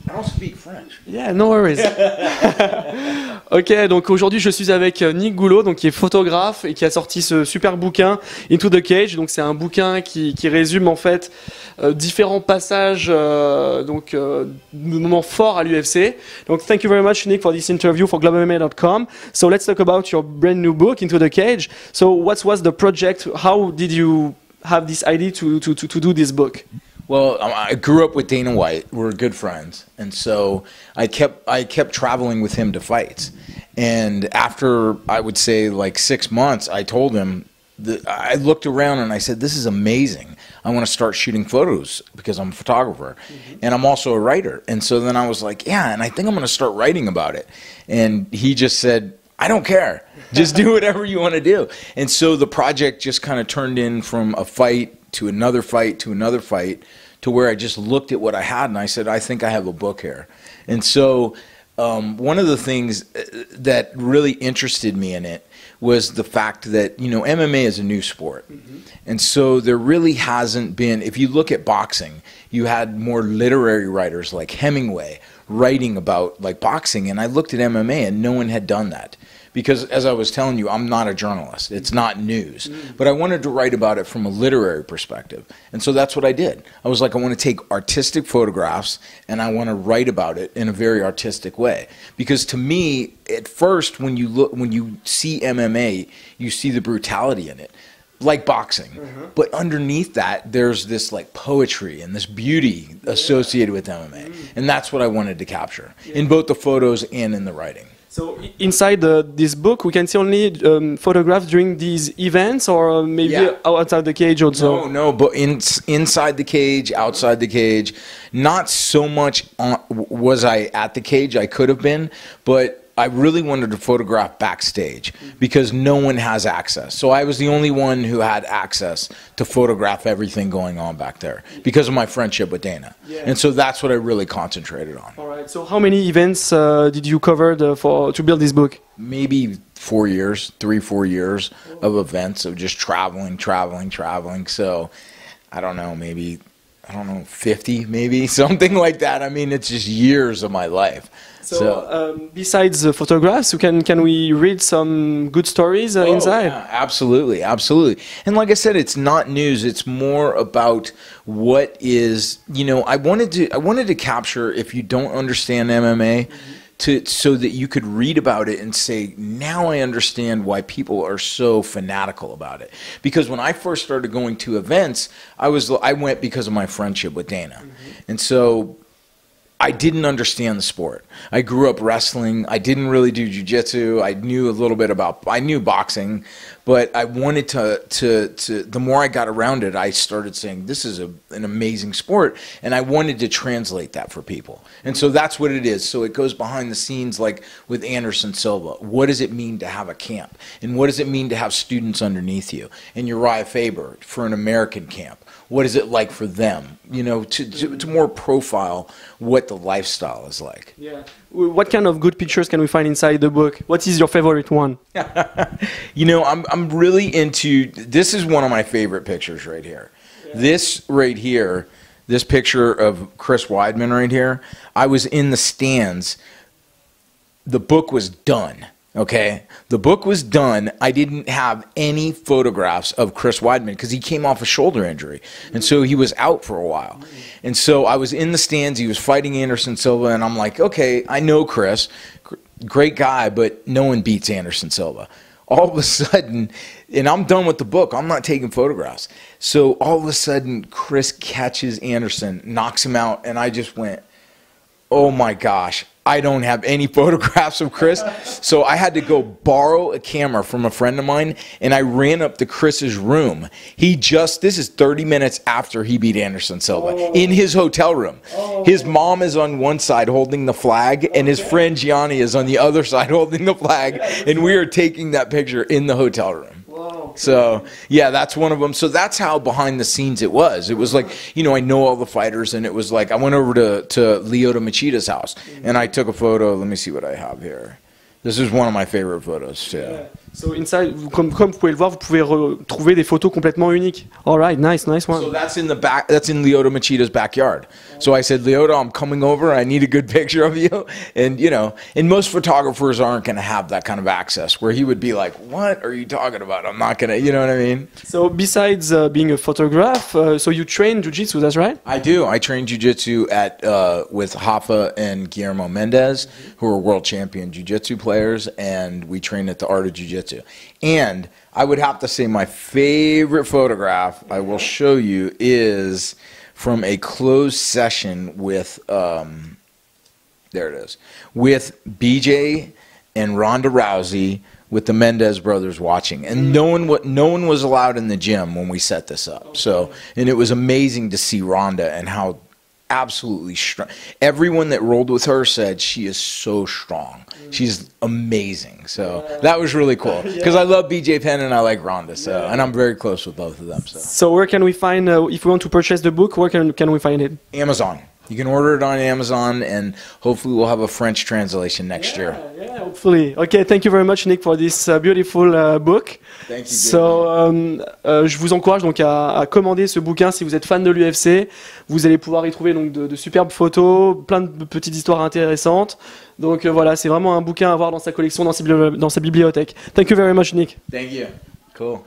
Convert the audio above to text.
I don't speak French. Yeah, no worries. Ok, donc aujourd'hui je suis avec Nick Gullo, donc qui est photographe et qui a sorti ce super bouquin Into the Cage. Donc c'est un bouquin qui résume en fait différents passages de moments forts à l'UFC. Donc thank you very much Nick for this interview for globalmma.com. So let's talk about your brand new book Into the Cage. So what was the project? How did you have this idea to do this book? Well, I grew up with Dana White. We're good friends, and so I kept traveling with him to fights. And after I would say like 6 months, I told him that I looked around and I said, "This is amazing. I want to start shooting photos because I'm a photographer, and I'm also a writer." And so then I was like, "Yeah, and I think I'm going to start writing about it." And he just said, "I don't care. Just do whatever you want to do." And so the project just kind of turned in from a fight to another fight to another fight, to where I just looked at what I had and I said, I think I have a book here. And so one of the things that really interested me in it was the fact that, you know, MMA is a new sport. And so there really hasn't been, if you look at boxing, you had more literary writers like Hemingway writing about like boxing, and I looked at MMA and no one had done that. Because as I was telling you, I'm not a journalist. It's not news. But I wanted to write about it from a literary perspective. And so that's what I did. I was like, I want to take artistic photographs and I want to write about it in a very artistic way. Because to me, at first, when you see MMA, you see the brutality in it, like boxing. But underneath that, there's this like poetry and this beauty associated with MMA. And that's what I wanted to capture in both the photos and in the writing. So inside this book, we can see only photographs during these events, or maybe outside the cage also? No, but inside the cage, outside the cage. Not so much was I at the cage. I could have been, but I really wanted to photograph backstage because no one has access. So I was the only one who had access to photograph everything going on back there because of my friendship with Dana. And so that's what I really concentrated on. All right. So how many events did you cover to build this book? Maybe 4 years, 3-4 years of events of just traveling. So I don't know, maybe, 50 maybe, something like that. I mean, it's just years of my life. So besides the photographs, can we read some good stories inside? Yeah, absolutely. And like I said, it's not news. It's more about what is, you know, I wanted to capture, if you don't understand MMA, so that you could read about it and say, now I understand why people are so fanatical about it. Because when I first started going to events, I went because of my friendship with Dana. And so I didn't understand the sport. I grew up wrestling. I didn't really do Jiu-Jitsu. I knew a little bit I knew boxing, but I wanted to the more I got around it, I started saying, this is an amazing sport, and I wanted to translate that for people. And so that's what it is. So it goes behind the scenes, like with Anderson Silva. What does it mean to have a camp? And what does it mean to have students underneath you? And Uriah Faber for an American camp. What is it like for them? You know, to more profile what the lifestyle is like. Yeah. What kind of good pictures can we find inside the book? What is your favorite one? You know, I'm really into, this is one of my favorite pictures right here. This right here, this picture of Chris Weidman right here, I was in the stands. The book was done. Okay, the book was done. I didn't have any photographs of Chris Weidman because he came off a shoulder injury, and so he was out for a while. And so I was in the stands. He was fighting Anderson Silva, and I'm like, okay, I know Chris, great guy, but no one beats Anderson Silva. All of a sudden, and I'm done with the book. I'm not taking photographs. So all of a sudden, Chris catches Anderson, knocks him out, and I just went, oh my gosh. I don't have any photographs of Chris, so I had to go borrow a camera from a friend of mine, and I ran up to Chris's room. This is 30 minutes after he beat Anderson Silva, in his hotel room. His mom is on one side holding the flag, and his friend Gianni is on the other side holding the flag, and we are taking that picture in the hotel room. So, yeah, that's one of them. So that's how behind the scenes it was. It was like, you know, I know all the fighters, and it was like I went over to Lyoto Machida's house, and I took a photo. Let me see what I have here. This is one of my favorite photos, too. So inside, comme vous pouvez le voir, vous pouvez retrouver des photos complètement uniques. All right, nice one. So that's in the back. That's in Lyoto Machida's backyard. So I said, Lyoto, I'm coming over. I need a good picture of you. And you know, and most photographers aren't going to have that kind of access. Where he would be like, "What are you talking about? I'm not gonna." You know what I mean? So besides being a photograph, so you train Jiu-Jitsu, that's right? I do. I train Jiu-Jitsu at with Rafa and Guillermo Mendez, who are world champion Jiu-Jitsu players, and we train at the Art of Jiu-Jitsu. And I would have to say my favorite photograph I will show you is from a closed session with, there it is, with BJ and Ronda Rousey with the Mendez brothers watching. And no one was allowed in the gym when we set this up. So, and it was amazing to see Ronda and how absolutely strong. Everyone that rolled with her said she is so strong. She's amazing. So that was really cool because I love BJ Penn and I like Ronda. So and I'm very close with both of them. So where can we find if we want to purchase the book? Where can we find it? Amazon. You can order it on Amazon, and hopefully we'll have a French translation next year. Yeah, hopefully. Okay, thank you very much, Nick, for this beautiful book. Thank you. So, je vous encourage donc à commander ce bouquin si vous êtes fan de l'UFC. Vous allez pouvoir y trouver donc de superbes photos, plein de petites histoires intéressantes. Donc voilà, c'est vraiment un bouquin à avoir dans sa collection, dans sa bibliothèque. Thank you very much, Nick. Thank you. Cool.